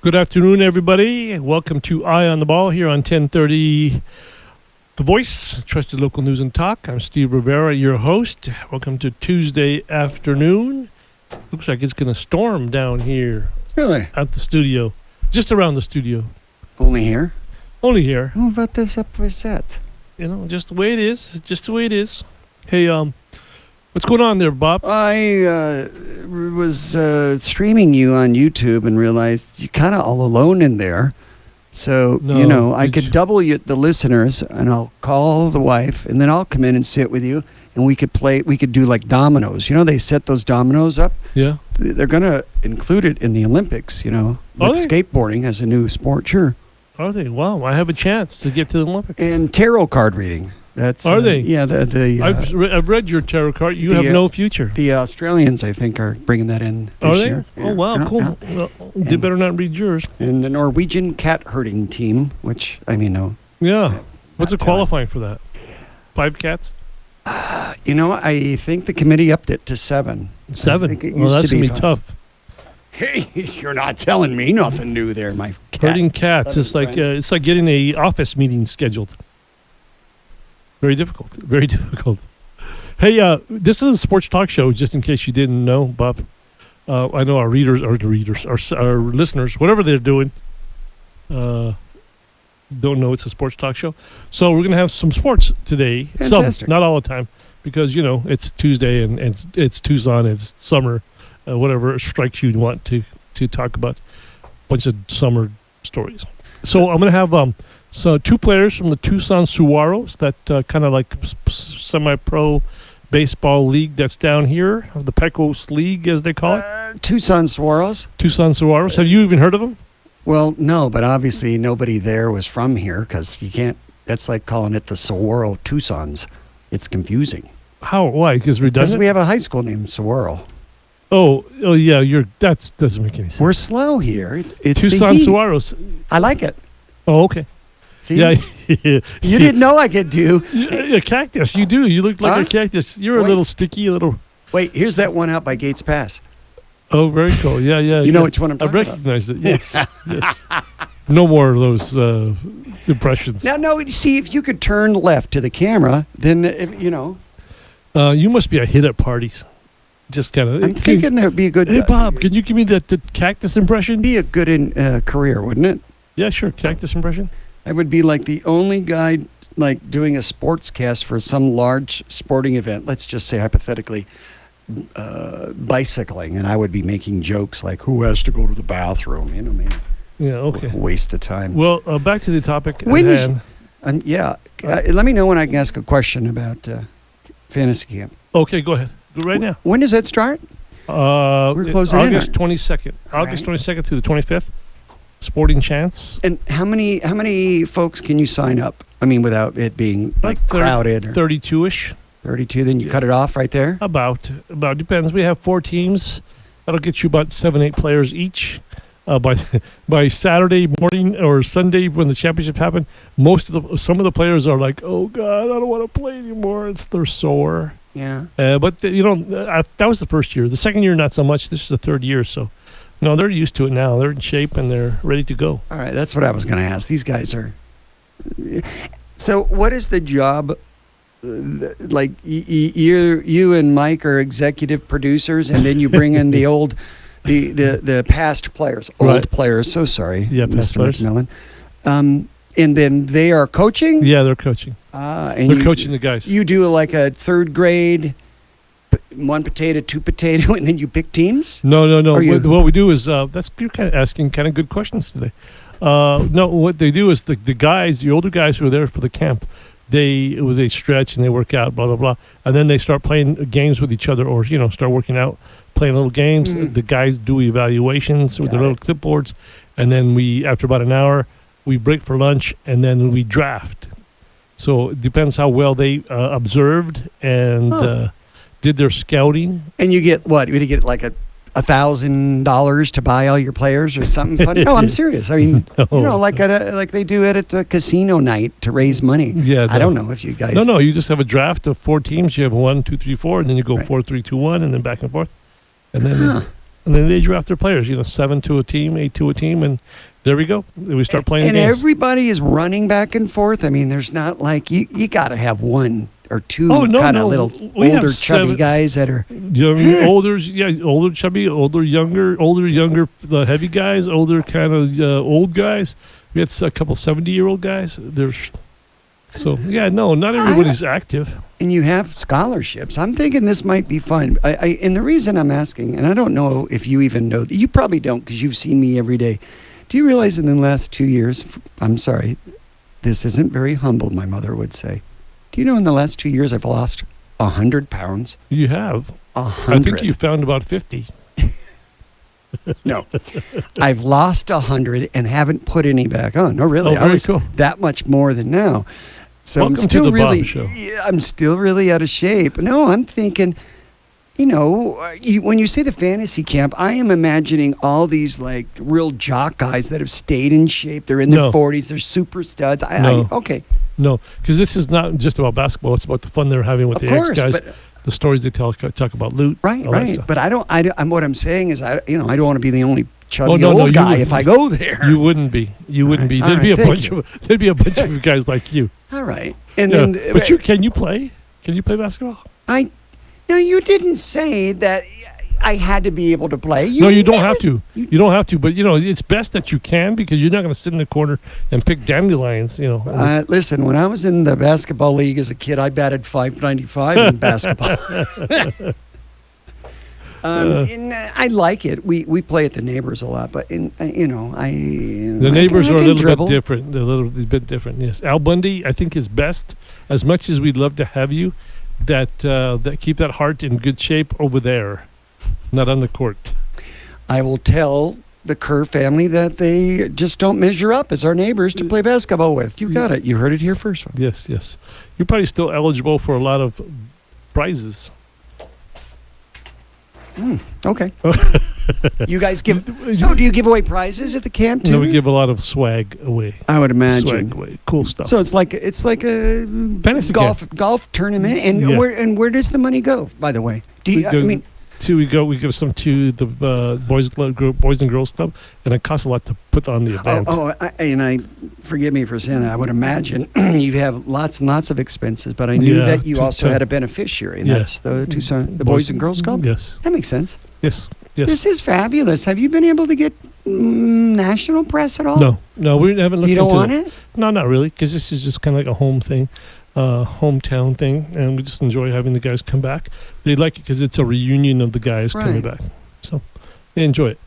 Good afternoon, everybody. Welcome to Eye on the Ball here on 1030 The Voice, Trusted Local News and Talk. I'm Steve Rivera, your host. Welcome to Tuesday afternoon. Looks like it's going to storm down here. Really? At the studio. Just around the studio. Only here? Only here. How about this up for set? You know, just the way it is. Just the way it is. Hey, what's going on there, Bob? I was streaming you on YouTube and realized you're kind of all alone in there. So, I could double the listeners, and I'll call the wife, and then I'll come in and sit with you, and we could do like dominoes. You know, they set those dominoes up. Yeah. They're going to include it in the Olympics, with skateboarding as a new sport. Sure. Are they? Wow, I have a chance to get to the Olympics. And tarot card reading. Are they? Yeah, I've read your tarot card. You have no future. The Australians, I think, are bringing that in this year. Yeah. Oh, wow, cool. Yeah. Well, they better not read yours. And the Norwegian cat herding team, which, no. Yeah. What's the qualifying for that? 5 cats? I think the committee upped it to 7. 7? Well, that's going to be tough. Hey, you're not telling me nothing new there, my cat. Herding cats. It's like getting a office meeting scheduled. Very difficult. Very difficult. Hey, this is a sports talk show, just in case you didn't know, Bob. I know our listeners, whatever they're doing, don't know it's a sports talk show. So we're going to have some sports today. Fantastic. Some, not all the time, because, it's Tuesday and it's Tucson, it's summer, whatever strikes you want to talk about. A bunch of summer stories. So I'm going to have... So 2 players from the Tucson Saguaros, that kind of like semi-pro baseball league that's down here, the Pecos League, as they call it. Tucson Saguaros? Tucson Saguaros. Have you even heard of them? Well, no, but obviously nobody there was from here, because you can't, that's like calling it the Saguaro Tucsons. It's confusing. How? Why? Because we have a high school named Saguaro. Oh yeah, that doesn't make any sense. We're slow here. It's Tucson Saguaros. I like it. Oh, okay. See? Yeah. You didn't know I could do. A cactus. You do. You look like a cactus. You're a little sticky, Wait, here's that one out by Gates Pass. Oh, very cool. Yeah. You know which one I'm talking about? I recognize it. Yes. Yes. No more of those impressions. Now, no, see, if you could turn left to the camera, then, you must be a hit at parties. Just kind of. I'm thinking it would be a good... Hey, Bob, can you give me the cactus impression? Be a good career, wouldn't it? Yeah, sure. Cactus impression. I would be like the only guy doing a sports cast for some large sporting event. Let's just say hypothetically bicycling, and I would be making jokes like, "Who has to go to the bathroom?" Man. Yeah. Okay. Waste of time. Well, back to the topic. Let me know when I can ask a question about fantasy camp. Okay, go ahead. Go right now. When does that start? We're closing August 22nd. August 22nd through the 25th. Sporting Chance. And how many folks can you sign up? I mean, without it being crowded. 32-ish. 32. Then you cut it off right there. About depends. We have 4 teams. That'll get you about 7-8 players each. By Saturday morning or Sunday when the championship happened, some of the players are like, "Oh God, I don't want to play anymore." They're sore. Yeah. But that was the first year. The second year, not so much. This is the third year, so. No, they're used to it now. They're in shape and they're ready to go. All right, that's what I was going to ask. These guys are... So what is the job? Like you and Mike are executive producers, and then you bring in the past players, old players. So sorry, past Mr. players. McMillan. And then they are coaching? Yeah, they're coaching. And they're coaching the guys. You do like a 3rd grade... 1 potato, 2 potato, and then you pick teams? No. What we do is you're kind of asking kind of good questions today. No, what they do is the guys, the older guys who are there for the camp, they stretch and they work out, blah blah blah, and then they start playing games with each other, or start working out, playing little games. The guys do evaluations with their little clipboards, and then after about an hour, we break for lunch, and then we draft. So it depends how well they observed and. Did their scouting. And you get what? You get like $1,000 to buy all your players or something funny? No, I'm serious. I mean, like they do at a casino night to raise money. Yeah, I don't know if you guys. No. You just have a draft of 4 teams. You have 1, 2, 3, 4, and then you go 4, 3, 2, 1, and then back and forth. And then And then they draft their players. 7 to a team, 8 to a team, and there we go. We start playing. And games. Everybody is running back and forth. I mean, there's not like you got to have one or two kind of little older chubby guys that are older, chubby, younger, the heavy guys, older kind of old guys. We had a couple 70-year-old guys. Not everybody's active. And you have scholarships. I'm thinking this might be fun. And the reason I'm asking, and I don't know if you even know, you probably don't because you've seen me every day. Do you realize in the last 2 years, I'm sorry, this isn't very humble, my mother would say. Do you know in the last 2 years I've lost 100 pounds? You have? 100. I think you found about 50. No. I've lost 100 and haven't put any back on. No, really. Oh, very cool. That much more than now. So Welcome I'm still to the really, Bob Show. I'm still really out of shape. No, I'm thinking, when you say the fantasy camp, I am imagining all these like real jock guys that have stayed in shape. They're in their 40s. They're super studs. Okay. No, because this is not just about basketball. It's about the fun they're having with the ex-guys, the stories they talk about loot. Right. But what I'm saying is, I don't want to be the only chubby old guy if I go there. You wouldn't be. There'd be a bunch of guys like you. All right. And then, but can you play? Can you play basketball? No, you didn't say that I had to be able to play. You don't have to. You don't have to. But it's best that you can because you're not going to sit in the corner and pick dandelions. Listen, when I was in the basketball league as a kid, I batted .595 in basketball. And I like it. We play at the neighbors a lot, but the neighbors are a little bit different. They're a little bit different. Yes, Al Bundy, I think, is best. As much as we'd love to have you, that keep that heart in good shape over there, not on the court. I will tell the Kerr family that they just don't measure up as our neighbors to play basketball with. You got it. You heard it here first. Yes. You're probably still eligible for a lot of prizes. Okay. You guys do you give away prizes at the camp too? No, we give a lot of swag away. I would imagine. Swag away. Cool stuff. So it's like a fantasy golf tournament. And where does the money go, by the way? We give some to the Boys and Girls Club, and it costs a lot to put on the event. Forgive me for saying that. I would imagine you have lots and lots of expenses, but I knew that you also had a beneficiary, and that's the Tucson, the Boys and Girls Club. Yes, that makes sense. Yes. This is fabulous. Have you been able to get national press at all? No, we haven't looked into it. You don't want it? No, not really, because this is just kind of like a home thing. Hometown thing, and we just enjoy having the guys come back. They like it because it's a reunion of the guys coming back, so they enjoy it.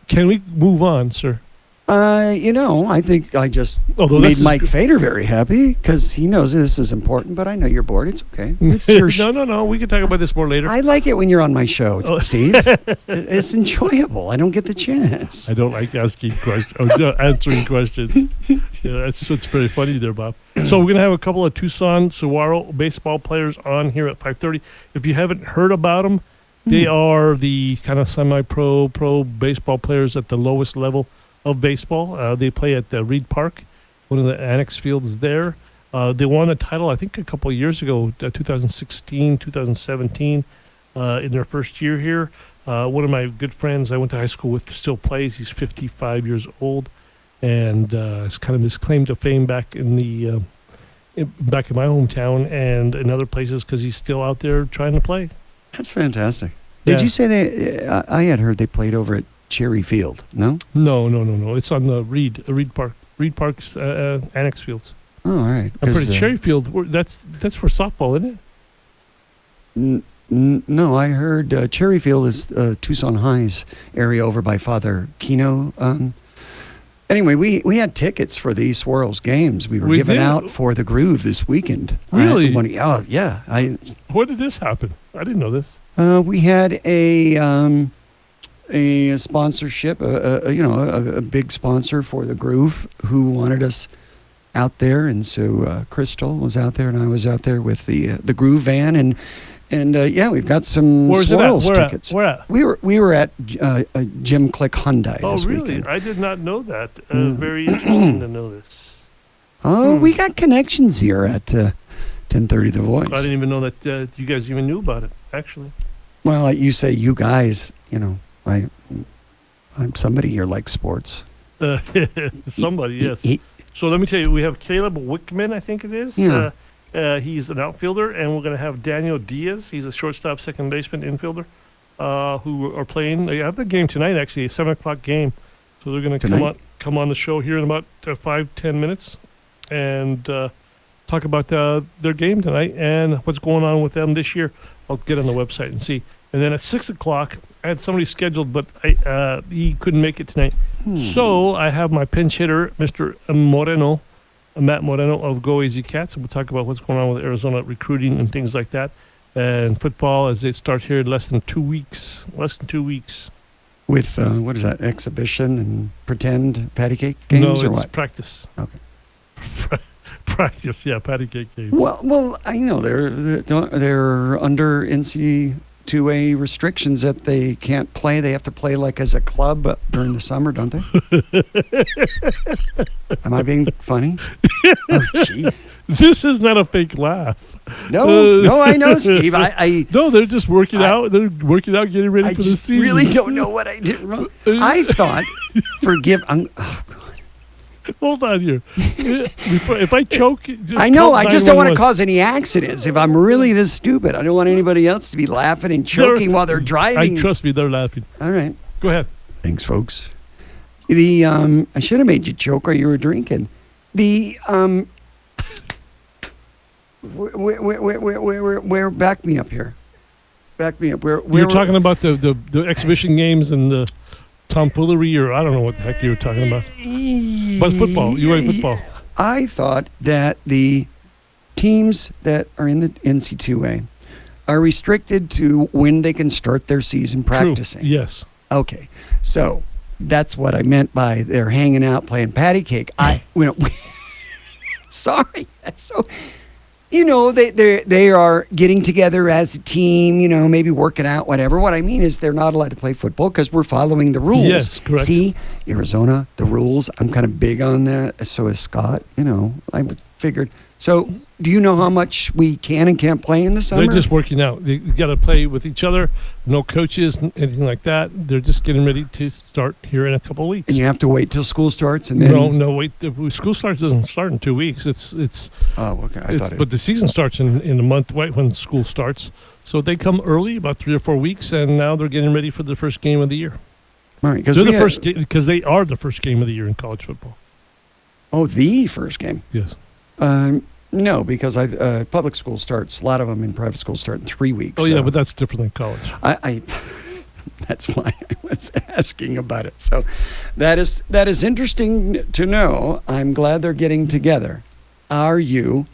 Can we move on, sir? I think I just made Mike Fader very happy because he knows this is important, but I know you're bored. It's okay. No. We can talk about this more later. I like it when you're on my show, Steve. It's enjoyable. I don't get the chance. I don't like asking questions, answering questions. That's what's very funny there, Bob. So we're going to have a couple of Tucson Saguaro baseball players on here at 5:30. If you haven't heard about them, they are the kind of semi-pro, pro baseball players at the lowest level of baseball. They play at Reed Park, one of the annex fields there. They won a title, I think, a couple of years ago, 2016, 2017, in their first year here. One of my good friends I went to high school with still plays. He's 55 years old, and it's kind of his claim to fame back in my hometown and in other places because he's still out there trying to play. That's fantastic. Did you say I had heard they played over at Cherry Field? No. It's on the Reed Park's annex fields. Oh, all right. I'm pretty Cherry Field. That's for softball, isn't it? No, I heard Cherry Field is Tucson High's area over by Father Kino. Anyway, we had tickets for the Swirls games. We were giving out for the Groove this weekend. Really? Yeah. When did this happen? I didn't know this. We had a sponsorship, a big sponsor for the Groove who wanted us out there, and so Crystal was out there, and I was out there with the Groove van, and we've got some Swirls tickets. Where at? We were at Jim Click Hyundai. This really? weekend. I did not know that. Very interesting to know this. We got connections here at 1030 The Voice. I didn't even know that you guys even knew about it, actually. Well, you say you guys, Somebody here likes sports. Somebody, yes. So let me tell you, we have Caleb Wickman, I think it is. Yeah. He's an outfielder, and we're going to have Daniel Diaz. He's a shortstop, second baseman, infielder, who are playing. They have the game tonight, actually, a 7 o'clock game. So they're going to come on the show here in about 5-10 minutes and talk about their game tonight and what's going on with them this year. I'll get on the website and see. And then at 6 o'clock, I had somebody scheduled, but he couldn't make it tonight. So I have my pinch hitter, Mr. Moreno, Matt Moreno of Go Easy Cats. We'll talk about what's going on with Arizona recruiting and things like that. And football as they start here in less than 2 weeks. With, what is that, exhibition and pretend patty cake games? No, or it's what? practice. Okay. Practice, yeah, patty cake games. Well, I know they're under NC2A restrictions that they can't play. They have to play like as a club during the summer, don't they? Am I being funny? Oh, jeez. This is not a fake laugh. No, I know, Steve. No, they're just working out. They're working out, getting ready for the season. I really don't know what I did wrong. I thought, oh, God. Hold on here. If I choke, I know. I just don't want to cause any accidents. If I'm really this stupid, I don't want anybody else to be laughing and choking while they're driving. Trust me, they're laughing. All right. Go ahead. Thanks, folks. I should have made you choke while you were drinking. Where back me up here. Back me up. Where you're talking about the exhibition games and the tomfoolery, or I don't know what the heck you were talking about. But football, you were football. I thought that the teams that are in the NC2A are restricted to when they can start their season practicing. True. Yes. Okay. So that's what I meant by they're hanging out playing patty cake. Sorry. That's so. They are getting together as a team, maybe working out, whatever. What I mean is they're not allowed to play football because we're following the rules. Yes, correct. See, Arizona, the rules, I'm kind of big on that. So is Scott, I figured. So do you know how much we can and can't play in the summer? They're just working out. They got to play with each other. No coaches, anything like that. They're just getting ready to start here in a couple of weeks. And you have to wait till school starts, and then no, wait. School doesn't start in 2 weeks. It's. Oh, okay. But the season starts in a month, right when school starts. So they come early, about 3 or 4 weeks, and now they're getting ready for the first game of the year. All right, because they are the first game of the year in college football. Oh, the first game. Yes. No, because public school starts. A lot of them in private school start in 3 weeks. Oh, yeah, but that's different than college. That's why I was asking about it. So that is interesting to know. I'm glad they're getting together. Are you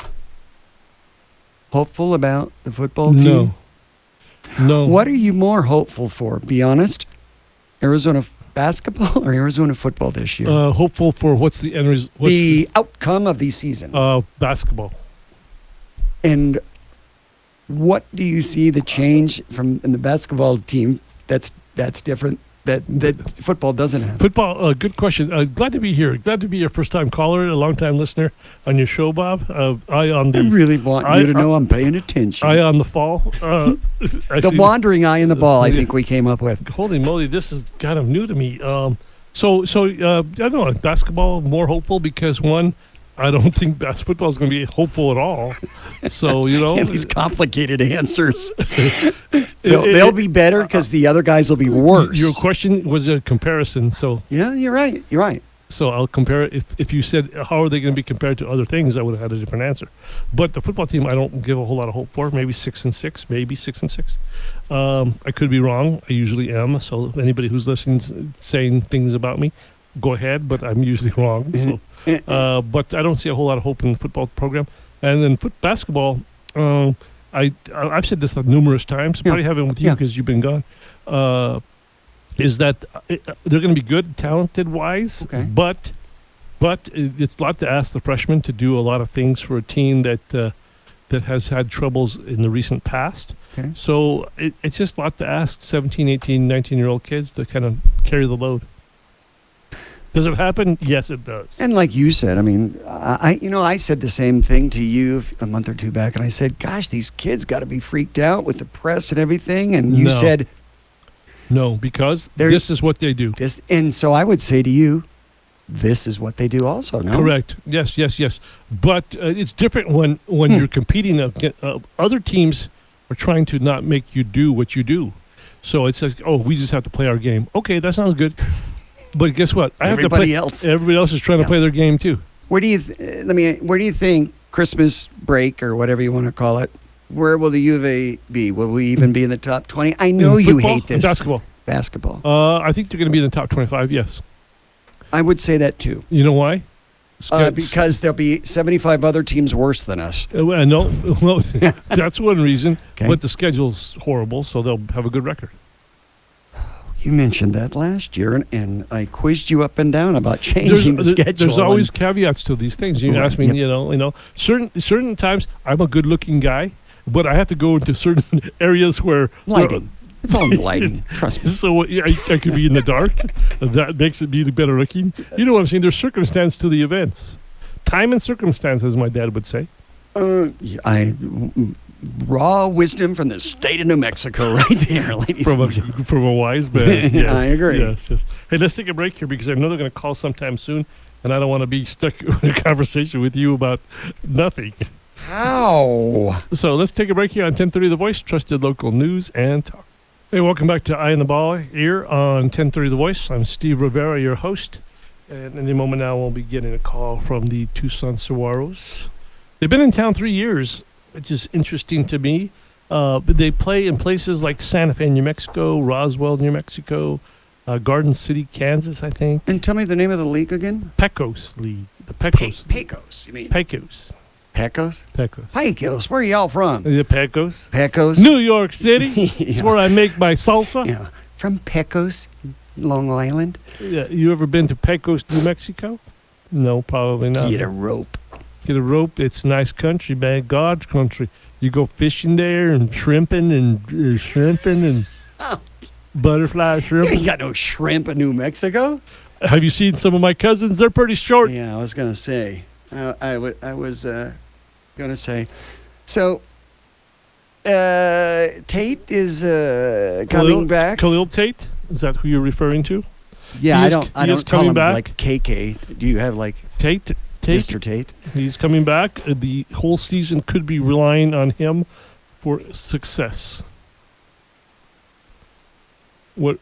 hopeful about the football team? No. What are you more hopeful for? Be honest. Arizona basketball or Arizona football this year? Hopeful for what's the end result? The outcome of the season. Basketball. And what do you see the change in the basketball team that's different that football doesn't have? Football, good question. Glad to be here. Glad to be your first-time caller, a long-time listener on your show, Bob. I really want you to know I'm paying attention. Eye on the fall. The wandering eye in the ball, I think we came up with. Holy moly, this is kind of new to me. So I don't know, basketball, more hopeful because, one, I don't think football is going to be hopeful at all. So, And these complicated answers. They'll be better because the other guys will be worse. Your question was a comparison, so. Yeah, you're right. So I'll compare it. If you said, how are they going to be compared to other things, I would have had a different answer. But the football team, I don't give a whole lot of hope for. Maybe 6-6. I could be wrong. I usually am. So anybody who's listening saying things about me, go ahead, but I'm usually wrong. So, but I don't see a whole lot of hope in the football program. And then basketball, I've said this numerous times, probably haven't with you because you've been gone, is that they're going to be good, talented-wise, but it's a lot to ask the freshmen to do a lot of things for a team that has had troubles in the recent past. Okay. So it's just a lot to ask 17, 18, 19-year-old kids to kind of carry the load. Does it happen? Yes, it does. And like you said, I mean, I said the same thing to you a month or two back, and I said, gosh, these kids got to be freaked out with the press and everything. And you said, No, because this is what they do. And so I would say to you, this is what they do also, no? Correct. Yes. But it's different when you're competing. Other teams are trying to not make you do what you do. So it says, oh, we just have to play our game. Okay, that sounds good. But guess what? Everybody else is trying to play their game too. Where do you think Christmas break or whatever you want to call it, where will the U of A be? Will we even be in the top 20? I know you hate this. Basketball. I think they're going to be in the top 25, yes. I would say that too. You know why? Because there'll be 75 other teams worse than us. No, well, that's one reason. Okay. But the schedule's horrible, so they'll have a good record. You mentioned that last year, and I quizzed you up and down about changing the schedule. There's always caveats to these things. You ask me, yep. Certain times I'm a good-looking guy, but I have to go into certain areas where lighting. It's all lighting. Trust me. So I could be in the dark. That makes it be better looking. You know what I'm saying? There's circumstance to the events. Time and circumstance, as my dad would say. Raw wisdom from the state of New Mexico right there, ladies and gentlemen. From a wise man. Yes. I agree. Yes. Hey, let's take a break here because I know they're going to call sometime soon, and I don't want to be stuck in a conversation with you about nothing. How? So let's take a break here on 1030 The Voice, trusted local news and talk. Hey, welcome back to Eye on the Ball here on 1030 The Voice. I'm Steve Rivera, your host. And any moment now, we'll be getting a call from the Tucson Saguaros. They've been in town 3 years, which is interesting to me. But they play in places like Santa Fe, New Mexico, Roswell, New Mexico, Garden City, Kansas, I think. And tell me the name of the league again? Pecos League. The Pecos. Pecos, you mean? Pecos. Pecos? Pecos. Pecos. Where are y'all from? The Pecos. Pecos? New York City. It's where I make my salsa. Yeah. From Pecos, Long Island. Yeah. You ever been to Pecos, New Mexico? No, probably not. Get a rope. Get a rope. It's nice country, man. God's country. You go fishing there and shrimping and butterfly shrimp. You got no shrimp in New Mexico? Have you seen some of my cousins? They're pretty short. Yeah, I was going to say. I was going to say. So, Tate is coming back. Khalil Tate? Is that who you're referring to? Yeah, I don't call him back. like KK. Do you have like Tate? Mr. Tate? He's coming back. The whole season could be relying on him for success. What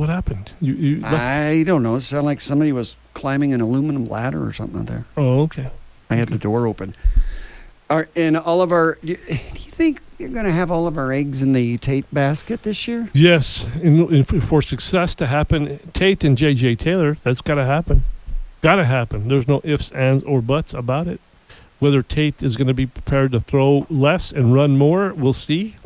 happened? I don't know. It sounded like somebody was climbing an aluminum ladder or something out there. Oh, okay. I had the door open. In all of our, do you think you're going to have all of our eggs in the Tate basket this year? Yes. For success to happen, Tate and J.J. Taylor, that's got to happen. Got to happen. There's no ifs, ands, or buts about it. Whether Tate is going to be prepared to throw less and run more, we'll see.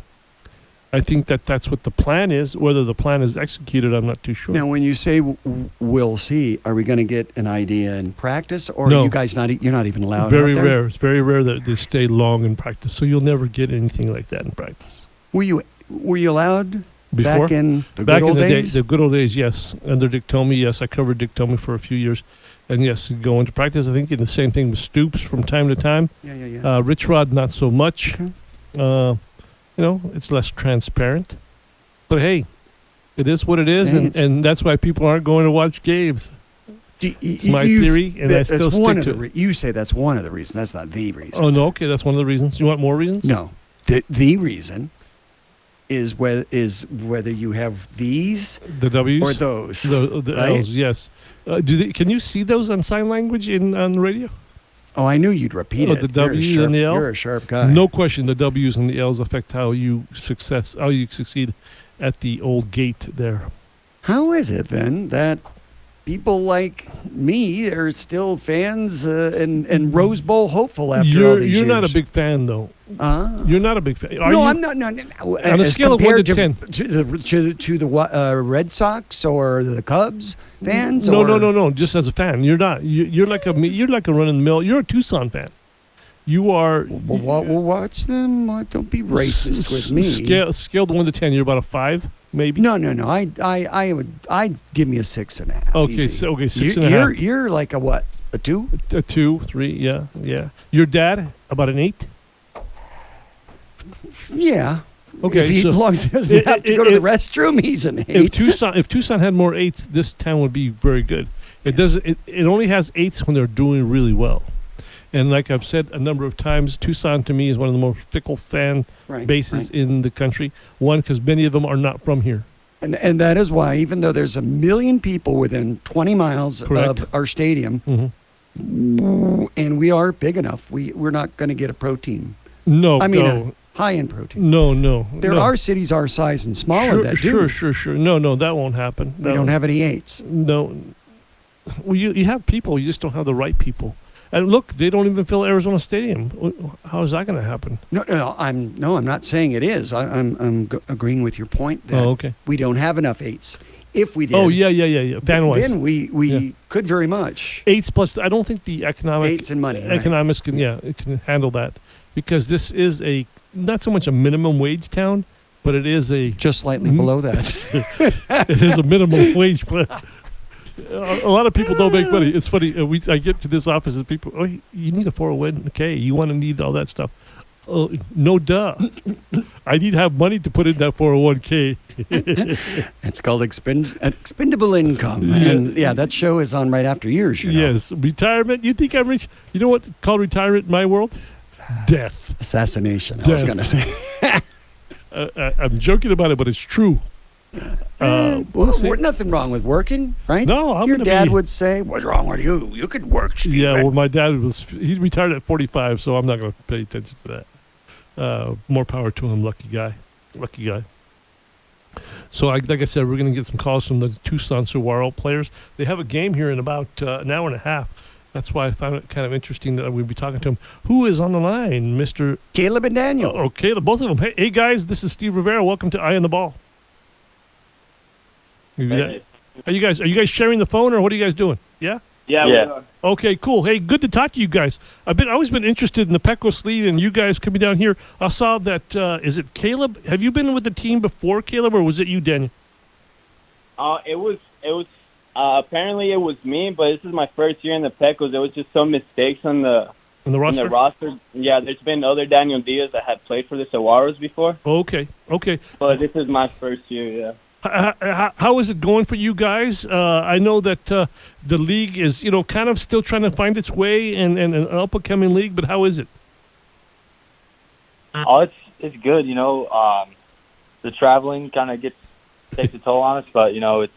I think that's what the plan is. Whether the plan is executed, I'm not too sure. Now, when you say we'll see, are we going to get an idea in practice, or no. Are you guys you're not even allowed? Very out there? rare. It's very rare that they stay long in practice. So you'll never get anything like that in practice. Were you allowed before? Back in the back good old in the days? The good old days, yes. Under Dick Tomey, yes. I covered Dick Tomey for a few years. And yes, go into practice. I think the same thing with Stoops from time to time. Yeah. Rich Rod, not so much. Okay. It's less transparent. But hey, it is what it is, and that's why people aren't going to watch games. It's my theory, and I still stick to it. You say that's one of the reasons. That's not the reason. Oh, no, okay, that's one of the reasons. You want more reasons? No. The reason is whether you have these the W's or those. The right? L's, yes. Can you see those on sign language on the radio? Oh, I knew you'd repeat it. The W and the L? You're a sharp guy. No question, the W's and the L's affect how you succeed at the old gate there. How is it then that people like me are still fans and Rose Bowl hopeful after all these years? You're not a big fan, though. You're not a big fan. I'm not. No. On a scale of 1 to 10. To the Red Sox or the Cubs fans? No. Just as a fan. You're not. You're like a run-of-the-mill. You're a Tucson fan. You are. Well, watch them. Don't be racist with me. Scaled 1 to 10, you're about a 5, maybe. No. I'd give me a 6.5. Okay, easy. 6.5. You're like a what? A 2? A 2, 3. Yeah. Your dad about an 8. Yeah. Okay, If he, so as long as he doesn't have to go to the restroom, he's an 8. If Tucson had more 8s, this town would be very good. It doesn't. It only has 8s when they're doing really well. And like I've said a number of times, Tucson to me is one of the most fickle fan bases in the country. One, because many of them are not from here. And that is why, even though there's 1 million people within 20 miles Correct. of our stadium, and we are big enough, we're not going to get a pro team. No, I mean, no. a high-end pro team. No. There are cities our size and smaller that do. Sure. No, that won't happen. We don't have any 8s. No. Well, you have people, you just don't have the right people. And look, they don't even fill Arizona Stadium. How is that going to happen? No, I'm not saying it is. I'm agreeing with your point that we don't have enough 8s. If we did, fan-wise, then we could very much 8s plus. I don't think the 8s and money economics can it can handle that, because this is not so much a minimum wage town, but it is just slightly below that. It is a minimum wage. A lot of people don't make money. It's funny. I get to this office and people, you need a 401k. You want to need all that stuff. No, duh. I need to have money to put in that 401k. It's called expendable income. Yeah. And that show is on right after yours. Yes. Retirement. You think I'm rich? You know what's called retirement in my world? Death. Assassination, I was going to say. I'm joking about it, but it's true. Nothing wrong with working, right? No, your dad would say, "What's wrong with you? You could work." Steve, yeah, right? well, my dad he retired at 45, so I'm not going to pay attention to that. More power to him, lucky guy. So, like I said, we're going to get some calls from the Tucson Saguaro players. They have a game here in about an hour and a half. That's why I found it kind of interesting that we'd be talking to him. Who is on the line, Mr. Caleb and Daniel? Caleb, both of them. Hey, guys, this is Steve Rivera. Welcome to Eye on the Ball. Are you guys sharing the phone, or what are you guys doing? Yeah. Yeah. Okay, cool. Hey, good to talk to you guys. I've always been interested in the Pecos League, and you guys coming down here. I saw that. Is it Caleb? Have you been with the team before, Caleb, or was it you, Daniel? It was. Apparently, it was me, but this is my first year in the Pecos. There was just some mistakes on the roster. Yeah, there's been other Daniel Diaz that had played for the Saguaros before. Okay. But this is my first year. Yeah. How is it going for you guys? I know that the league is, kind of still trying to find its way and an up-and-coming league, but how is it? Oh, it's good. The traveling kind of takes a toll on us, but it's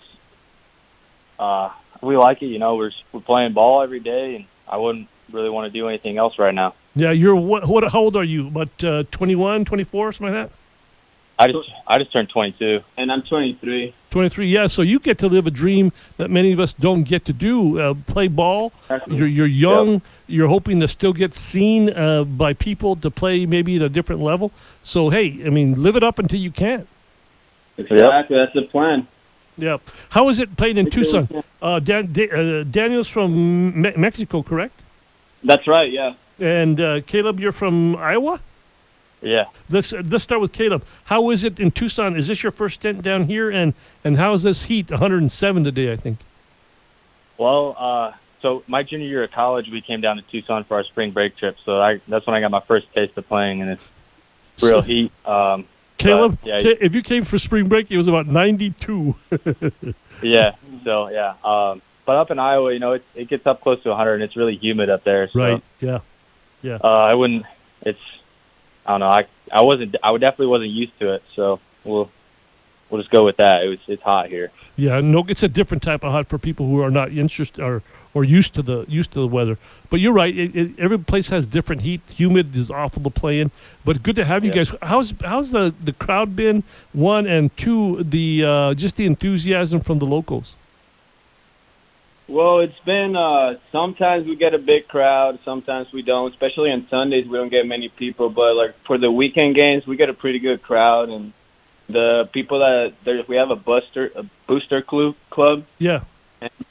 we like it. We're playing ball every day, and I wouldn't really want to do anything else right now. Yeah, you're what? How old are you? About 21, 24, something like that. I just turned 22. And I'm 23. 23, yeah. So you get to live a dream that many of us don't get to do. Play ball. You're young. Yep. You're hoping to still get seen by people to play maybe at a different level. So, hey, live it up until you can. Exactly. That's the plan. Yeah. How is it playing in Tucson? Daniel's from Mexico, correct? That's right, yeah. And Caleb, you're from Iowa? Yeah. Let's start with Caleb. How is it in Tucson? Is this your first stint down here? And how is this heat? 107 today, I think. Well, so my junior year of college, we came down to Tucson for our spring break trip. So that's when I got my first taste of playing, and it's real heat. Caleb, if you came for spring break, it was about 92. Yeah. So yeah. But up in Iowa, it gets up close to 100, and it's really humid up there. So, right. Yeah. Yeah. I wouldn't. I don't know. I definitely wasn't used to it, so we'll just go with that. It's hot here. Yeah, no, it's a different type of hot for people who are not interested or used to the weather. But you're right. Every place has different heat. Humid is awful to play in, but good to have you guys. How's the crowd been? One, and two, just the enthusiasm from the locals. Well, it's been sometimes we get a big crowd, sometimes we don't. Especially on Sundays, we don't get many people. But like for the weekend games, we get a pretty good crowd, and the people we have a booster club. Yeah,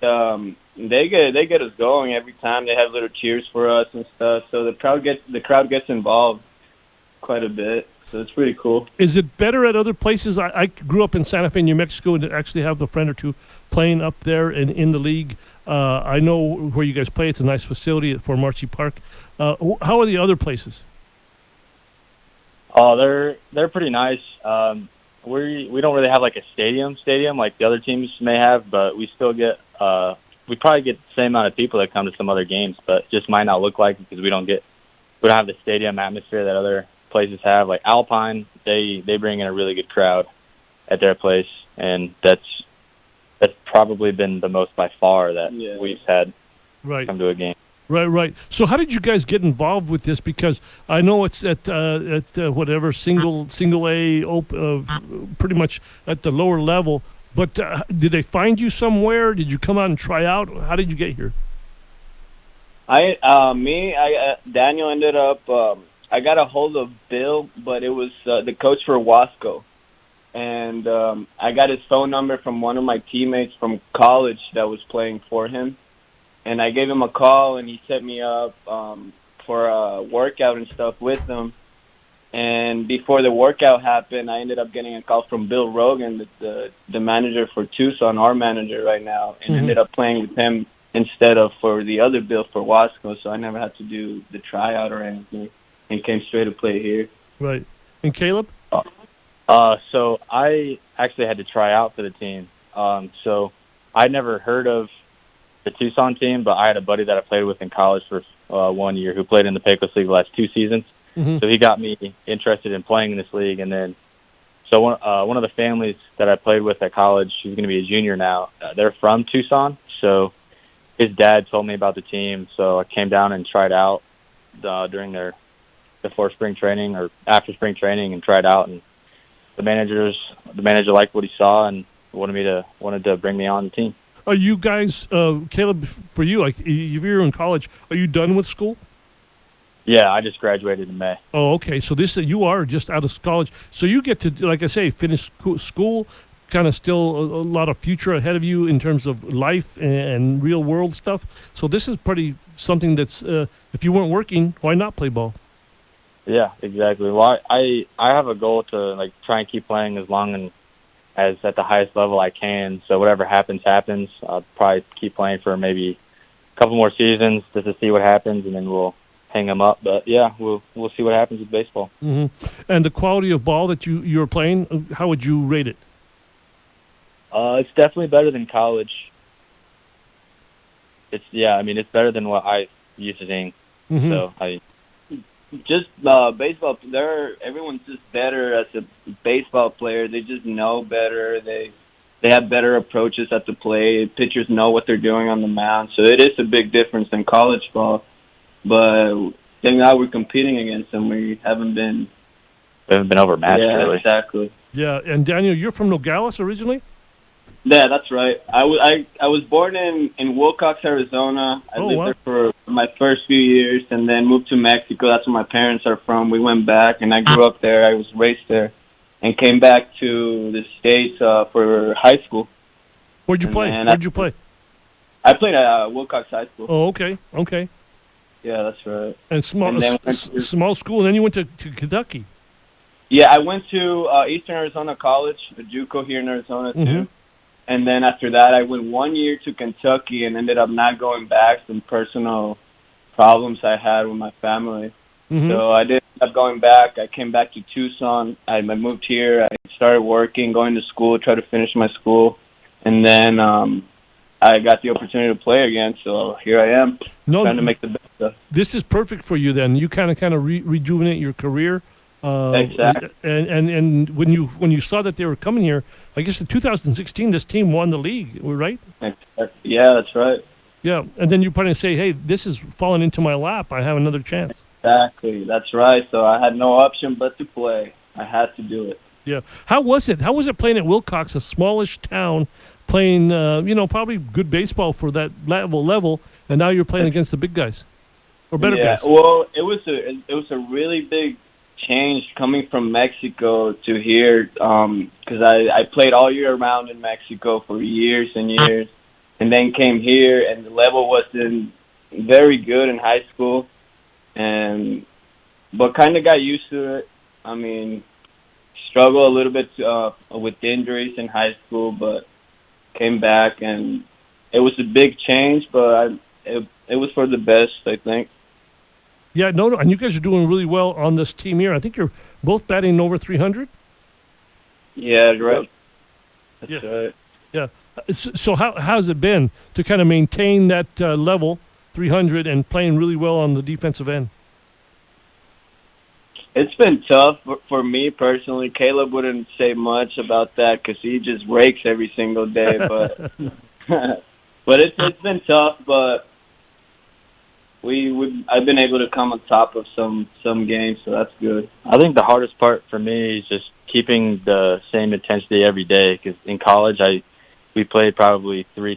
and they get us going every time. They have little cheers for us and stuff. So the crowd gets involved quite a bit. So it's pretty cool. Is it better at other places? I grew up in Santa Fe, New Mexico, and actually have a friend or two playing up there and in the league. I know where you guys play. It's a nice facility at Fort Marcy Park. How are the other places? Oh, they're pretty nice. We don't really have like a stadium like the other teams may have, but we still get we probably get the same amount of people that come to some other games, but it just might not look like it because we don't have the stadium atmosphere that other places have. Like Alpine, they bring in a really good crowd at their place, and that's probably been the most by far that we've had come to a game. Right. So how did you guys get involved with this? Because I know it's at whatever single A, pretty much at the lower level. But did they find you somewhere? Did you come out and try out? How did you get here? Daniel ended up. I got a hold of Bill, but it was the coach for Wasco, and I got his phone number from one of my teammates from college that was playing for him. And I gave him a call, and he set me up for a workout and stuff with him. And before the workout happened, I ended up getting a call from Bill Rogan, the manager for Tucson, our manager right now, and ended up playing with him instead of for the other Bill for Wasco. So I never had to do the tryout or anything, and came straight to play here. Right. And Caleb? So I actually had to try out for the team. So I'd never heard of the Tucson team, but I had a buddy that I played with in college for 1 year who played in the Pecos League the last 2 seasons. So he got me interested in playing in this league. And then, so one of the families that I played with at college, she's going to be a junior now. They're from Tucson. So his dad told me about the team. So I came down and tried out during before spring training or after spring training and tried out. And the manager liked what he saw and wanted to bring me on the team. Are you guys, Caleb, for you, like, if you're in college, are you done with school? Yeah, I just graduated in May. Oh, okay. So you are just out of college. So you get to, like I say, finish school, kind of still a lot of future ahead of you in terms of life and real world stuff. So this is pretty something that's, if you weren't working, why not play ball? Yeah, exactly. Well, I have a goal to like try and keep playing as long as at the highest level I can. So whatever happens. I'll probably keep playing for maybe a couple more seasons just to see what happens, and then we'll hang them up. But yeah, we'll see what happens with baseball. And the quality of ball that you're playing, how would you rate it? It's definitely better than college. It's better than what I used to seeing. So just baseball. Everyone's just better as a baseball player. They just know better. They have better approaches at the plate. Pitchers know what they're doing on the mound. So it is a big difference in college ball. But now we're competing against them. We haven't been overmatched. Yeah, really. Exactly. Yeah, and Daniel, you're from Nogales originally? Yeah, that's right. I was born in Wilcox, Arizona. I lived there for my first few years, and then moved to Mexico. That's where my parents are from. We went back, and I grew up there. I was raised there, and came back to the States for high school. Where'd you play? I played at Wilcox High School. Oh, okay. Yeah, that's right. And small school, and then you went to Kentucky. Yeah, I went to Eastern Arizona College, a JUCO here in Arizona too. And then after that, I went 1 year to Kentucky and ended up not going back. Some personal problems I had with my family. So I didn't end up going back. I came back to Tucson. I moved here. I started working, going to school, tried to finish my school. And then I got the opportunity to play again. So here I am, trying to make the best of it. This is perfect for you then. You kind of rejuvenate your career. Exactly. And when you saw that they were coming here, I guess in 2016, this team won the league, right? Yeah, that's right. Yeah, and then you're probably say, hey, this is falling into my lap. I have another chance. Exactly, that's right. So I had no option but to play. I had to do it. Yeah. How was it? How was it playing at Wilcox, a smallish town, playing, probably good baseball for that level, and now you're playing against the big guys or better guys? Yeah, well, it was a really big change coming from Mexico to here, because I played all year round in Mexico for years and years, and then came here, and the level wasn't very good in high school, but kind of got used to it. I mean, struggled a little bit with injuries in high school, but came back, and it was a big change, but it was for the best, I think. Yeah, no, and you guys are doing really well on this team here. I think you're both batting over 300. Yeah, right. That's Yeah. right. Yeah. So how's it been to kind of maintain that level, 300, and playing really well on the defensive end? It's been tough for me personally. Caleb wouldn't say much about that because he just rakes every single day. But but it's been tough. But I've been able to come on top of some games, so that's good. I think the hardest part for me is just keeping the same intensity every day. Because in college, we played probably 3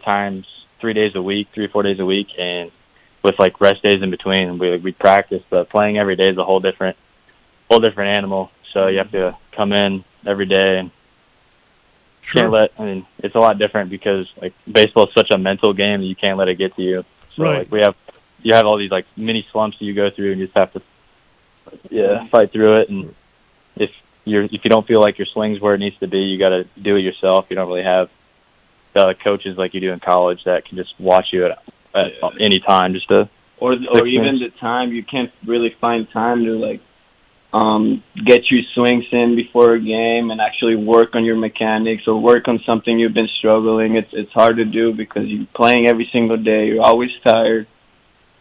days a week, 3 or 4 days a week, and with like rest days in between, we practice. But playing every day is a whole different animal. So you have to come in every day and Sure. it's a lot different because like baseball is such a mental game that you can't let it get to you. So Right. like you have all these like mini slumps that you go through and you just have to fight through it. And if you don't feel like your swing's where it needs to be, you got to do it yourself. You don't really have coaches like you do in college that can just watch you at any time just to Or even the time you can't really find time to like get your swings in before a game and actually work on your mechanics or work on something you've been struggling. It's hard to do because you're playing every single day. You're always tired.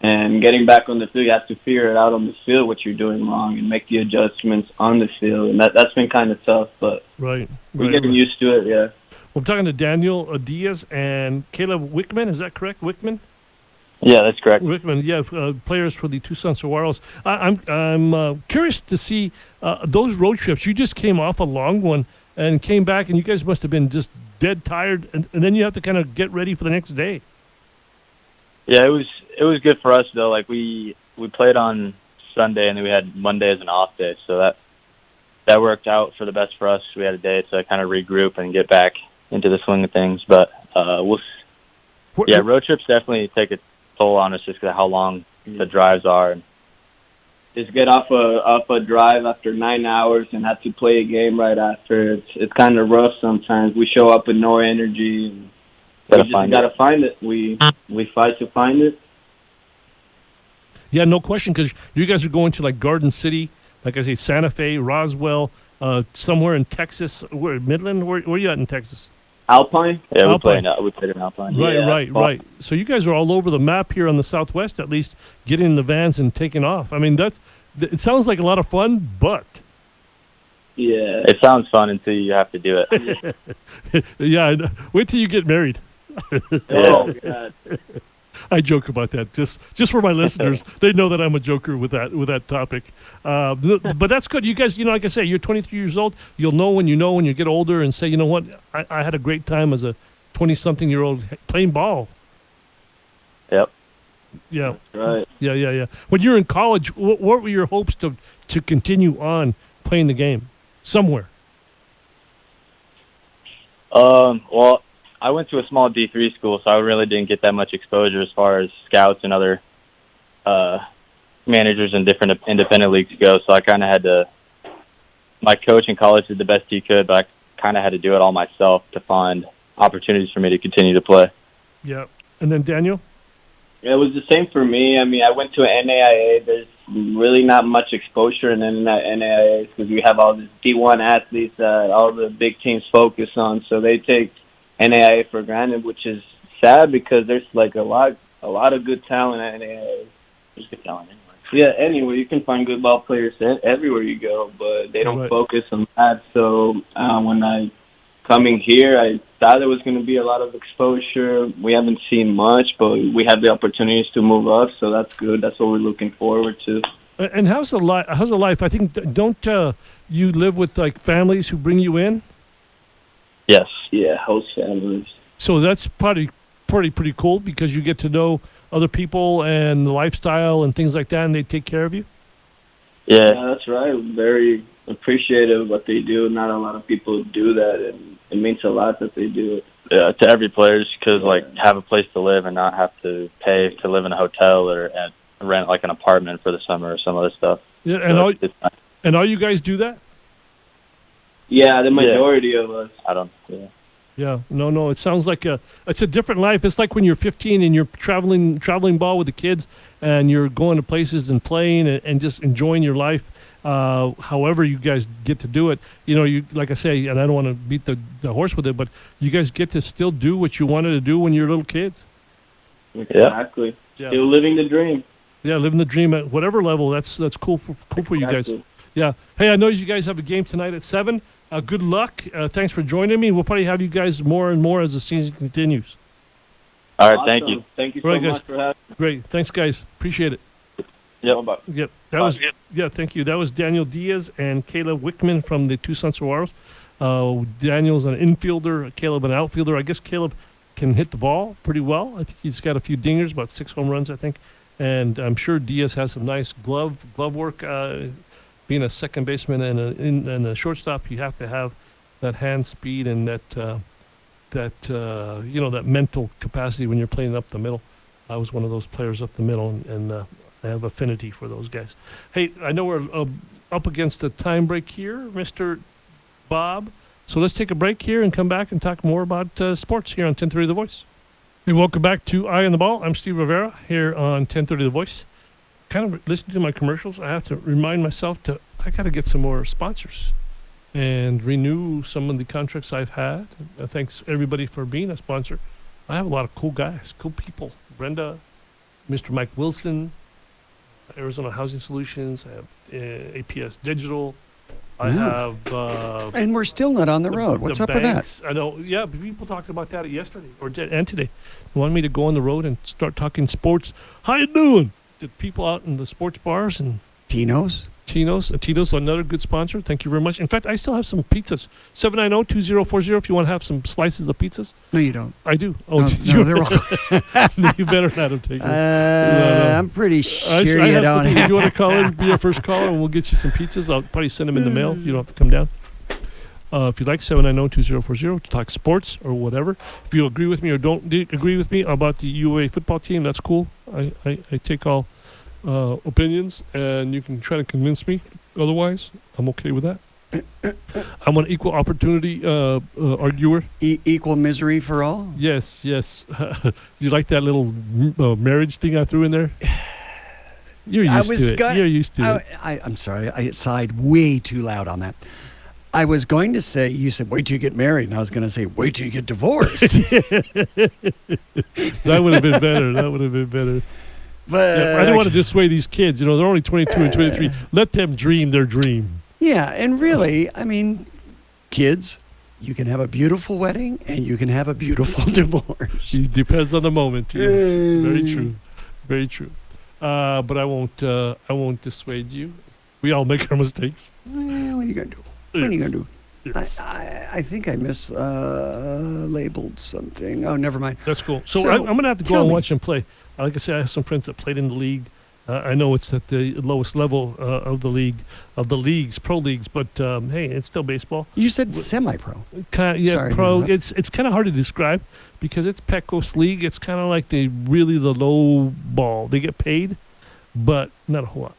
And getting back on the field, you have to figure it out on the field what you're doing wrong and make the adjustments on the field. And that's been kind of tough, but Right. we're getting used to it, yeah. I'm talking to Daniel Diaz and Caleb Wickman. Is that correct, Wickman? Yeah, that's correct. Wickman, yeah, players for the Tucson Saguaros. I'm curious to see those road trips. You just came off a long one and came back, and you guys must have been just dead tired, and then you have to kind of get ready for the next day. Yeah, it was good for us though. Like we played on Sunday and then we had Monday as an off day, so that worked out for the best for us. We had a day to kind of regroup and get back into the swing of things. But road trips definitely take a toll on us just because of how long the drives are. And just get off a drive after 9 hours and have to play a game right after. It's kind of rough sometimes. We show up with no energy. And we just gotta find it. We fight to find it. Yeah, no question, because you guys are going to like Garden City, like I say, Santa Fe, Roswell, somewhere in Texas. Where Midland? Where are you at in Texas? Alpine. Yeah, Alpine. we played in Alpine. Right. So you guys are all over the map here on the Southwest, at least, getting in the vans and taking off. I mean, it sounds like a lot of fun, but yeah, it sounds fun until you have to do it. Yeah, wait till you get married. Oh God. I joke about that just for my listeners. They know that I'm a joker with that topic. But that's good. You guys, like I say, you're 23 years old. You'll know when you get older and say, you know what, I had a great time as a 20-something-year-old playing ball. Yep. Yeah. That's right. Yeah. When you're in college, what were your hopes to continue on playing the game somewhere? Well, I went to a small D3 school, so I really didn't get that much exposure as far as scouts and other managers in different independent leagues go. So I kind of had to. My coach in college did the best he could, but I kind of had to do it all myself to find opportunities for me to continue to play. Yeah. And then Daniel? It was the same for me. I mean, I went to an NAIA. There's really not much exposure in NAIA because we have all these D1 athletes that all the big teams focus on. So they take NAIA for granted, which is sad because there's like a lot of good talent at NAIA. There's good talent anywhere. Yeah, anyway, you can find good ball players everywhere you go, but they don't focus on that. So when I coming here, I thought there was going to be a lot of exposure. We haven't seen much, but we have the opportunities to move up, so that's good. That's what we're looking forward to. And how's the life? I think don't you live with like families who bring you in? Yes. Yeah, host families. So that's pretty cool because you get to know other people and the lifestyle and things like that, and they take care of you. Yeah, that's right. Very appreciative of what they do. Not a lot of people do that, and it means a lot that they do it. Yeah, to every player, just because like have a place to live and not have to pay to live in a hotel or rent like an apartment for the summer or some other stuff. Yeah, and all you guys do that? Yeah, the majority of us. I don't. Yeah. Yeah, no. It sounds like it's a different life. It's like when you're 15 and you're traveling ball with the kids, and you're going to places and playing and just enjoying your life. However you guys get to do it, you like I say, and I don't want to beat the horse with it, but you guys get to still do what you wanted to do when you're little kids. Exactly. Yeah. Still living the dream. Yeah, living the dream at whatever level. That's cool for you guys. Yeah. Hey, I know you guys have a game tonight at 7. Good luck. Thanks for joining me. We'll probably have you guys more and more as the season continues. All right, Awesome. thank you. Thank you so Right, guys. much for having me. Great. Thanks, guys. Appreciate it. Yep. Yep. Thank you. That was Daniel Diaz and Caleb Wickman from the Tucson Saguaros. Daniel's an infielder, Caleb an outfielder. I guess Caleb can hit the ball pretty well. I think he's got a few dingers, about 6 home runs, I think. And I'm sure Diaz has some nice glove work. Being a second baseman and a shortstop, you have to have that hand speed and that mental capacity when you're playing up the middle. I was one of those players up the middle, and I have affinity for those guys. Hey, I know we're up against a time break here, Mr. Bob. So let's take a break here and come back and talk more about sports here on 1030 The Voice. Hey, welcome back to Eye on the Ball. I'm Steve Rivera here on 1030 The Voice. Kind of listening to my commercials, I have to remind myself I got to get some more sponsors and renew some of the contracts I've had. Thanks everybody for being a sponsor. I have a lot of cool guys, cool people. Brenda, Mr. Mike Wilson, Arizona Housing Solutions. I have APS Digital. I have... and we're still not on the road. What's up banks. with that? I know. Yeah, people talked about that yesterday and today. They wanted me to go on the road and start talking sports. How you doing? The people out in the sports bars and... Tino's, another good sponsor. Thank you very much. In fact, I still have some pizzas. 790-2040 if you want to have some slices of pizzas. No, you don't. I do. Oh, no, they're all... You better not have taken I'm pretty sure you don't. If you want to call in, be our first caller, and we'll get you some pizzas. I'll probably send them in the mail. You don't have to come down. If you'd like, 790-2040 to talk sports or whatever. If you agree with me or don't agree with me about the UA football team, that's cool. I take all opinions, and you can try to convince me. Otherwise, I'm okay with that. I'm an equal opportunity arguer. Equal misery for all? Yes. You like that little marriage thing I threw in there? You're used to it. You're used to it. I'm sorry. I sighed way too loud on that. I was going to say, you said, wait till you get married. And I was going to say, wait till you get divorced. That would have been better. But I didn't want to dissuade these kids. They're only 22 and 23. Let them dream their dream. Yeah, and really, I mean, kids, you can have a beautiful wedding and you can have a beautiful divorce. It depends on the moment. Yes. Very true. But I won't dissuade you. We all make our mistakes. Well, what are you going to do? What are you going to do? Yes. I think I labeled something. Oh, never mind. That's cool. So I'm going to have to go and watch them play. Like I said, I have some friends that played in the league. I know it's at the lowest level of the leagues, pro leagues, but hey, it's still baseball. You said semi-pro. Sorry, pro. It's kind of hard to describe because it's Pecos League. It's kind of like the low ball. They get paid, but not a whole lot.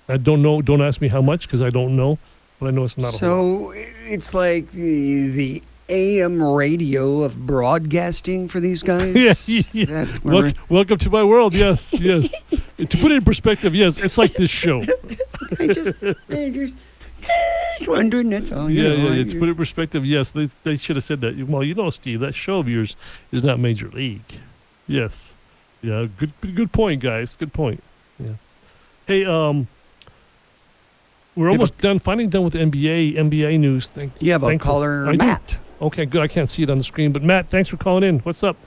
I don't know. Don't ask me how much because I don't know. But I know it's not a whole lot. So it's like the AM radio of broadcasting for these guys? Yeah. Welcome to my world. Yes. To put it in perspective, yes, it's like this show. I just wondering, that's all. Yeah. To put it in perspective, yes, they should have said that. Well, Steve, that show of yours is not Major League. Yes. Yeah, good point, guys. Good point. Yeah. Hey, we're almost finally done with the NBA news. You have a caller, Matt. Okay, good. I can't see it on the screen, but Matt, thanks for calling in. What's up?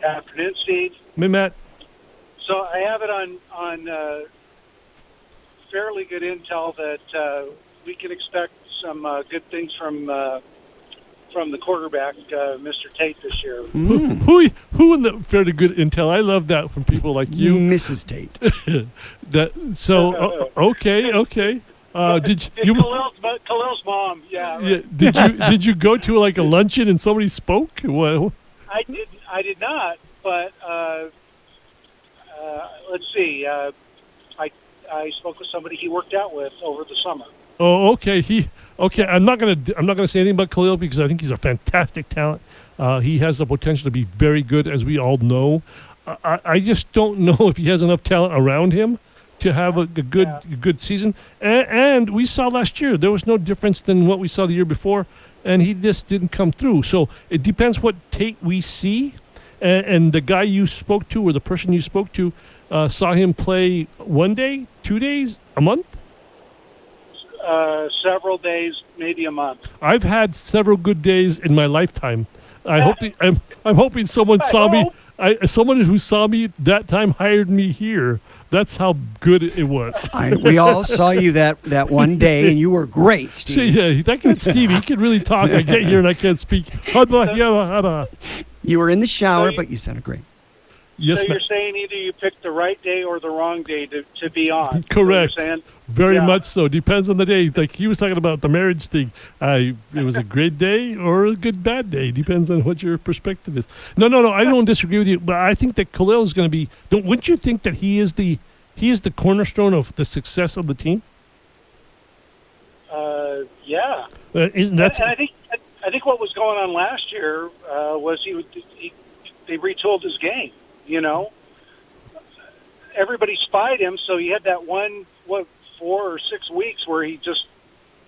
Afternoon, Steve. Hey, Matt. So I have it on fairly good intel that we can expect some good things from the quarterback, Mr. Tate, this year. Who in the fairly good intel? I love that from people like you, Mrs. Tate. Okay. Did you? Khalil's mom. Yeah. Did you go to like a luncheon and somebody spoke? What? I did not. But let's see. I spoke with somebody he worked out with over the summer. Oh, okay. I'm not gonna say anything about Khalil because I think he's a fantastic talent. He has the potential to be very good, as we all know. I just don't know if he has enough talent around him to have a good season. And we saw last year there was no difference than what we saw the year before, and he just didn't come through. So it depends what tape we see, and the guy you spoke to or the person you spoke to saw him play 1 day, 2 days, a month. Several days, maybe a month. I've had several good days in my lifetime. I'm hoping someone saw me. Someone who saw me that time hired me here. That's how good it was. We all saw you that one day, and you were great, Steve. Yeah, that kid Steve, he can really talk. I get here and I can't speak. You were in the shower, but you sounded great. Yes, so you're saying either you picked the right day or the wrong day to be on. Correct. Very much so. Depends on the day. Like he was talking about the marriage thing. It was a great day or a good bad day. Depends on what your perspective is. No. I don't disagree with you, but I think that Khalil is going to be. Wouldn't you think that he is the cornerstone of the success of the team? Yeah. Isn't that? And I think what was going on last year was they retooled his game. You know, everybody spied him, so he had that 4 or 6 weeks where he just,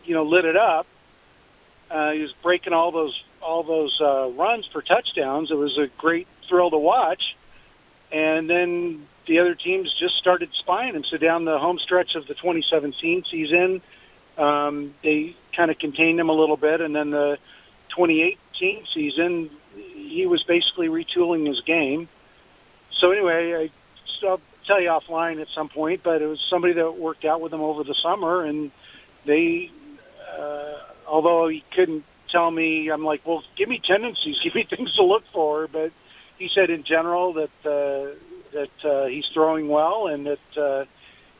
lit it up. He was breaking all those runs for touchdowns. It was a great thrill to watch. And then the other teams just started spying him. So down the home stretch of the 2017 season, they kind of contained him a little bit, and then the 2018 season, he was basically retooling his game. So anyway, I'll tell you offline at some point, but it was somebody that worked out with him over the summer, and they, although he couldn't tell me, I'm like, well, give me tendencies, give me things to look for, but he said in general that he's throwing well and that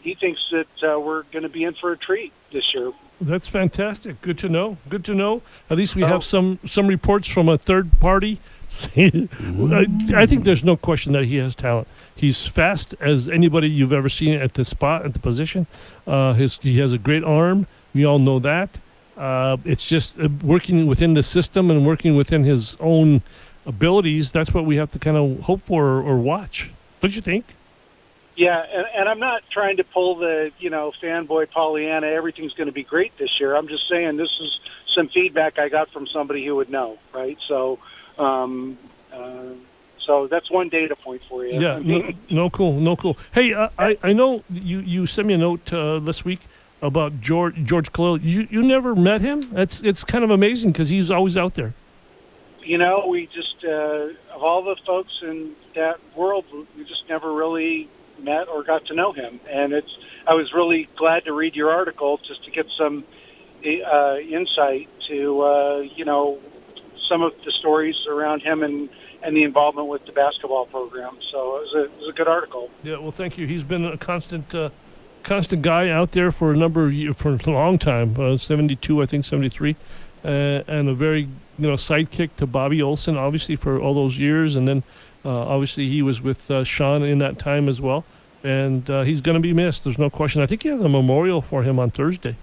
he thinks that we're going to be in for a treat this year. That's fantastic. Good to know. At least we have some reports from a third party. I think there's no question that he has talent. He's fast as anybody you've ever seen at the spot, at the position. He has a great arm. We all know that. It's just working within the system and working within his own abilities. That's what we have to kind of hope for or watch. Don't you think? Yeah, and I'm not trying to pull the, fanboy Pollyanna, everything's going to be great this year. I'm just saying this is some feedback I got from somebody who would know, right? So that's one data point for you. Yeah, no, cool. Hey, I know you sent me a note this week about George Khalil. You never met him? It's kind of amazing because he's always out there. We just, of all the folks in that world, we just never really met or got to know him. And I was really glad to read your article just to get some insight to, some of the stories around him and the involvement with the basketball program. So it was a good article. Yeah, well, thank you. He's been a constant guy out there for a number of years, for a long time, 72, I think 73, and a very, sidekick to Bobby Olson, obviously, for all those years. And then, obviously, he was with Sean in that time as well. And he's going to be missed. There's no question. I think you have a memorial for him on Thursday.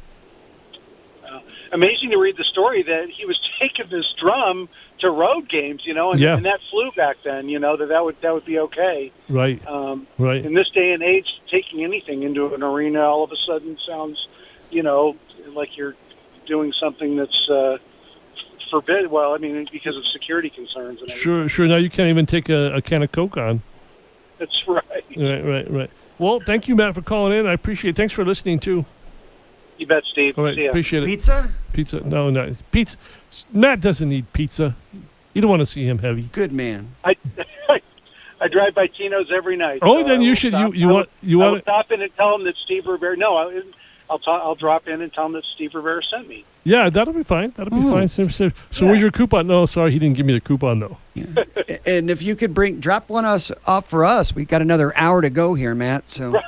Amazing to read the story that he was taking this drum to road games, and that flew back then, that would be okay. Right. Right. In this day and age, taking anything into an arena all of a sudden sounds, like you're doing something that's forbidden. Well, I mean, because of security concerns. And Sure. Now you can't even take a can of Coke on. That's right. Right. Well, thank you, Matt, for calling in. I appreciate it. Thanks for listening, too. You bet, Steve. All right, see ya. Appreciate it. Pizza? No. Pizza. Matt doesn't need pizza. You don't want to see him heavy. Good man. I drive by Tino's every night. Oh, then you should. You want to stop in and tell him that Steve Rivera. No, I'll drop in and tell him that Steve Rivera sent me. Yeah, that'll be fine. Fine. So where's your coupon? No, sorry, he didn't give me the coupon though. Yeah. And if you could drop one off for us, we got another hour to go here, Matt. So.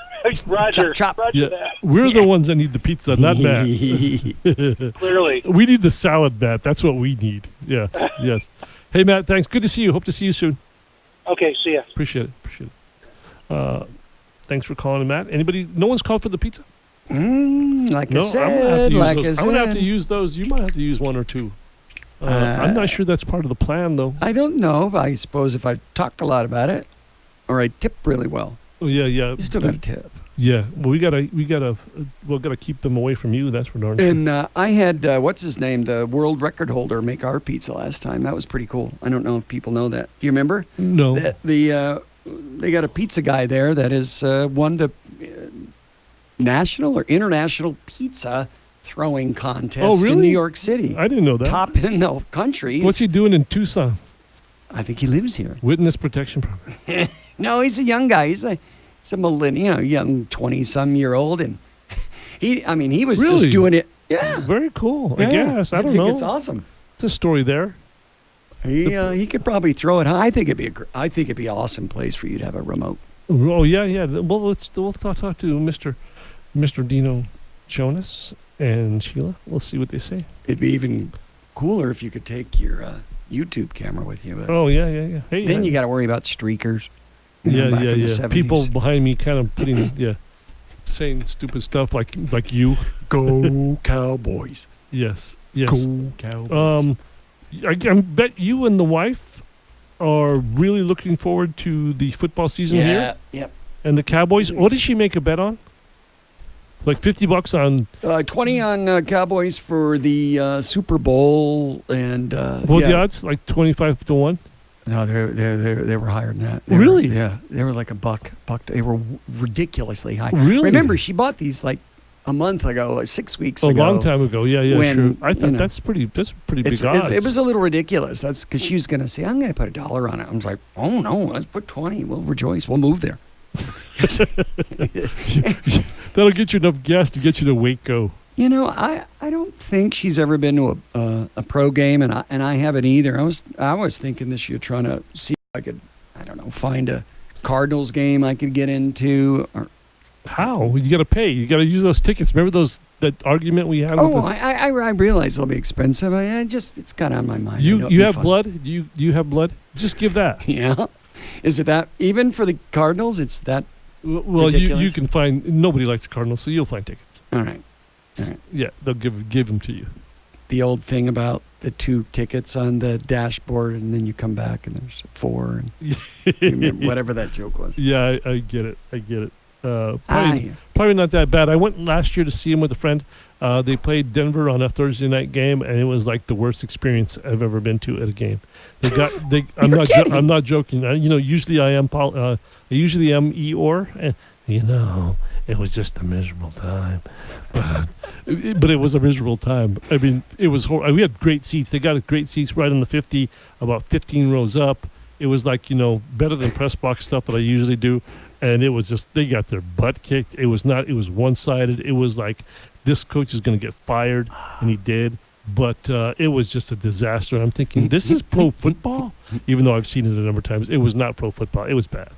Roger. Chop. Roger that. We're the ones that need the pizza, not Matt. Clearly. We need the salad, Matt. That's what we need. Yes. Hey, Matt, thanks. Good to see you. Hope to see you soon. Okay, see ya. Appreciate it. Thanks for calling, Matt. Anybody? No one's called for the pizza? Like No, I I'm said, gonna have to use those. You might have to use one or two. I'm not sure that's part of the plan, though. I don't know. I suppose if I talk a lot about it, or I tip really well, Oh yeah. you still got to tip. Yeah. Well, we gotta keep them away from you. That's for darn sure. And I had what's his name, the world record holder, make our pizza last time. That was pretty cool. I don't know if people know that. Do you remember? No. That they got a pizza guy there that has won the national or international pizza throwing contest in New York City. I didn't know that. Top in the country. What's he doing in Tucson? I think he lives here. Witness protection program. No, he's a young guy. He's a millennial, young 20-some-year-old, and he was just doing it. Yeah, very cool. Yeah. I guess I don't know. It's awesome. It's a story there. He could probably throw it high. I think it'd be an awesome place for you to have a remote. Oh yeah. Well, we'll talk to Mr. Dino Jonas and Sheila. We'll see what they say. It'd be even cooler if you could take your YouTube camera with you. But oh yeah. Hey, then you got to worry about streakers. Yeah. People behind me kind of putting saying stupid stuff like you. Go Cowboys. Yes. Go Cowboys. I bet you and the wife are really looking forward to the football season here. Yep. And the Cowboys. What did she make a bet on? Like $50 on 20 on Cowboys for the Super Bowl, and what the odds? Like 25 to 1. No, they were higher than that. Really? They were like a buck. They were ridiculously high. Really? Remember, she bought these like a month ago, like 6 weeks ago. A long time ago. Yeah, when, true. I thought that's pretty big odds. It was a little ridiculous. That's because she was going to say, I'm going to put $1 on it. I was like, oh no, let's put 20. We'll rejoice. We'll move there. That'll get you enough gas to get you to Waco. You know, I don't think she's ever been to a pro game, and I haven't either. I was thinking this year trying to see if I could, I don't know, find a Cardinals game I could get into. Or how? You got to pay. You got to use those tickets. Remember that argument we had? I realize they'll be expensive. It's kind of on my mind. You have blood. You have blood. Just give that. Yeah. Is it that even for the Cardinals? It's that. Well, you can find. Nobody likes the Cardinals, so you'll find tickets. All right. Yeah, they'll give them to you. The old thing about the 2 tickets on the dashboard, and then you come back and there's 4, and whatever that joke was. Yeah, I get it. Probably not that bad. I went last year to see him with a friend. They played Denver on a Thursday night game, and it was like the worst experience I've ever been to at a game. I'm not joking. Usually I am Eeyore, and it was just a miserable time. But it was a miserable time. I mean, it was horrible. We had great seats. They got great seats right on the 50, about 15 rows up. It was like, better than press box stuff that I usually do. And it was just, they got their butt kicked. It was one-sided. It was like, this coach is going to get fired, and he did. But it was just a disaster. And I'm thinking, this is pro football? Even though I've seen it a number of times. It was not pro football. It was bad.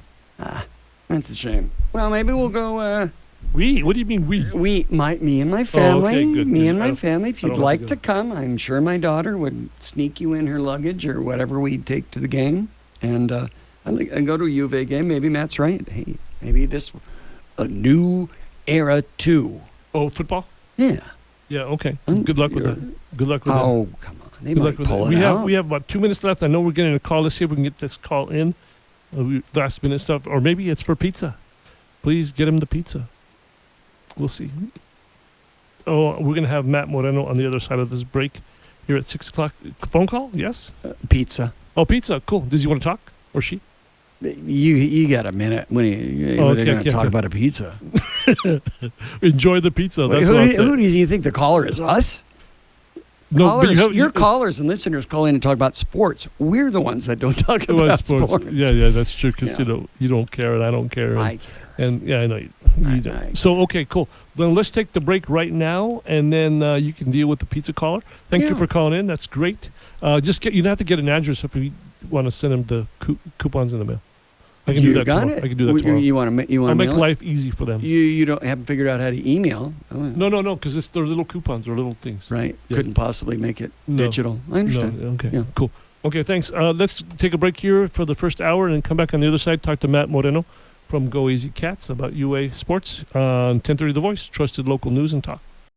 That's a shame. Well, maybe we'll go... We? What do you mean we? Me and my family. Oh, okay, good. Me and my family. If you'd like to come, I'm sure my daughter would sneak you in her luggage or whatever we take to the game. And I'd go to a U of A game. Maybe Matt's right. Hey, maybe a new era too. Oh, football? Yeah. Yeah, okay. Good luck with that. Good luck with that. Oh, come on. They might pull it out. We have about 2 minutes left. I know we're getting a call. Let's see if we can get this call in. Last minute stuff. Or maybe it's for pizza. Please get him the pizza. We'll see. Oh, we're going to have Matt Moreno on the other side of this break here at 6 o'clock. Phone call? Yes? Pizza. Oh, pizza. Cool. Does he want to talk? Or she? You got a minute when they're going to talk about a pizza. Enjoy the pizza. Wait, who do you think the caller is? Us? No, your callers and listeners call in and talk about sports. We're the ones that don't talk about sports. Yeah, that's true. Because you don't care and I don't care. I care. And I know you don't. So okay, cool. Then let's take the break right now, and then you can deal with the pizza caller. Thank you for calling in. That's great. You don't have to get an address if you want to send them the coupons in the mail. I can do that tomorrow. I can do that tomorrow. You want to I'll make life easy for them. You haven't figured out how to email. No, because it's their little coupons or little things. Right. Yeah. Couldn't possibly make it digital. I understand. No. Okay. Yeah. Cool. Okay. Thanks. Let's take a break here for the first hour and come back on the other side. Talk to Matt Moreno from Go Easy Cats about UA Sports on 1030 The Voice, trusted local news and talk.